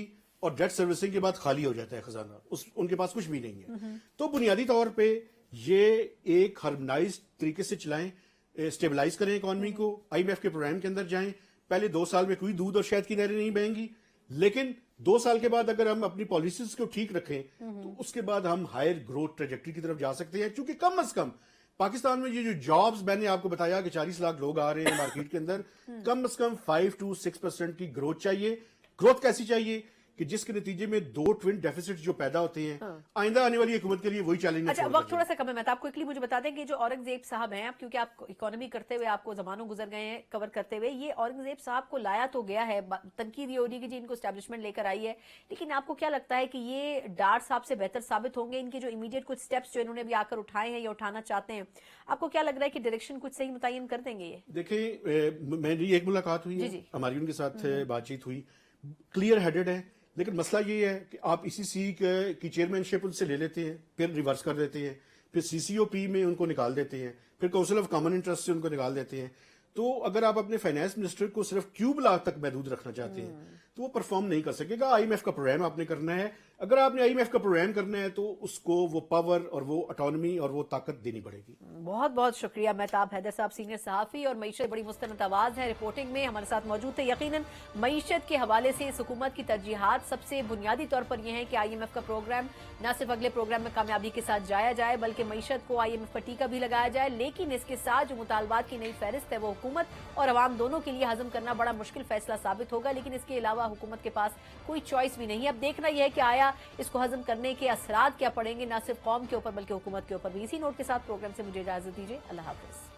और डेट सर्विसिंग के बाद खाली हो जाता है खजाना, उनके पास कुछ भी नहीं है। तो बुनियादी तौर पे ये एक हार्मोनाइज्ड तरीके से चलाएं, स्टेबलाइज करें इकोनॉमी को, आईएमएफ के प्रोग्राम के अंदर जाएं। पहले 2 साल में कोई दूध और शहद की नहरें नहीं बहेंगी, लेकिन 2 साल के बाद अगर हम अपनी पॉलिसीज को ठीक रखें तो उसके बाद हम हायर ग्रोथ ट्रेजेक्टरी की तरफ जा सकते हैं। क्योंकि कम अज कम पाकिस्तान में ये जो जॉब्स, मैंने आपको बताया कि 40 लाख लोग आ रहे हैं मार्केट के अंदर, कम से कम 5 to 6% की ग्रोथ चाहिए। ग्रोथ कैसी चाहिए कि जिसके नतीजे में 2 ट्विन डेफिसिट जो पैदा होते हैं, आइंदा आने वाली हुकूमत के लिए वही चैलेंज। अच्छा, वक्त थोड़ा सा कम है, मैं आप क्विकली मुझे बता दें कि जो औरंगजेब साहब हैं, आप क्योंकि आप इकोनॉमी करते हुए आपको जमानों गुजर गए हैं कवर करते हुए, ये औरंगजेब साहब को लाया तो गया है, तनकीद ये हो रही है कि जी इनको एस्टैब्लिशमेंट लेकर आई है, लेकिन आपको क्या लगता है कि ये डार साहब से बेहतर साबित होंगे? इनके जो इमीडिएट कुछ स्टेप्स जो इन्होंने भी आकर उठाए हैं या उठाना चाहते हैं, आपको क्या लग रहा है कि डायरेक्शन कुछ सही मुतय्यन कर देंगे ये? देखिए, मेरी एक मुलाकात हुई है, हमारी उनके साथ बातचीत हुई, क्लियर हेडेड है, लेकिन मसला ये है कि आप इसी की चेयरमैनशिप उनसे ले लेते हैं, फिर रिवर्स कर देते हैं, फिर सीसीओपी में उनको निकाल देते हैं, फिर काउंसिल ऑफ कॉमन इंटरेस्ट से उनको निकाल देते हैं। तो अगर आप अपने फाइनेंस मिनिस्टर को सिर्फ क्यूबला तक महदूद रखना चाहते हैं तो वो परफॉर्म नहीं कर सकेगा। आईएमएफ का प्रोग्राम आपने करना है, अगर आपने आईएमएफ का प्रोग्राम करना है तो उसको वो पावर और वो ऑटोनॉमी और वो ताकत देनी पड़ेगी। बहुत बहुत शुक्रिया मेहताब हैदर साहब, सीनियर सहाफी और मईशत बड़ी मुस्तनद आवाज है, रिपोर्टिंग में हमारे साथ मौजूद थे। यकीनन मईशत के हवाले से इस हुकूमत की तरजीहात सबसे बुनियादी तौर पर यह है कि आईएमएफ का प्रोग्राम न सिर्फ अगले प्रोग्राम में कामयाबी के साथ जाया जाए, बल्कि मईशत को आईएमएफ का टीका भी लगाया जाए, लेकिन इसके साथ जो मुतालबात की नई फहरिस्त है वो हुकूमत और अवाम दोनों के लिए हजम करना बड़ा मुश्किल फैसला साबित होगा। लेकिन इसके अलावा हुकूमत के पास कोई चॉइस भी नहीं है। अब देखना यह है कि आया इसको हजम करने के असरात क्या पड़ेंगे, न सिर्फ कौम के ऊपर बल्कि हुकूमत के ऊपर भी। इसी नोट के साथ प्रोग्राम से मुझे इजाजत दीजिए, अल्लाह हाफिज।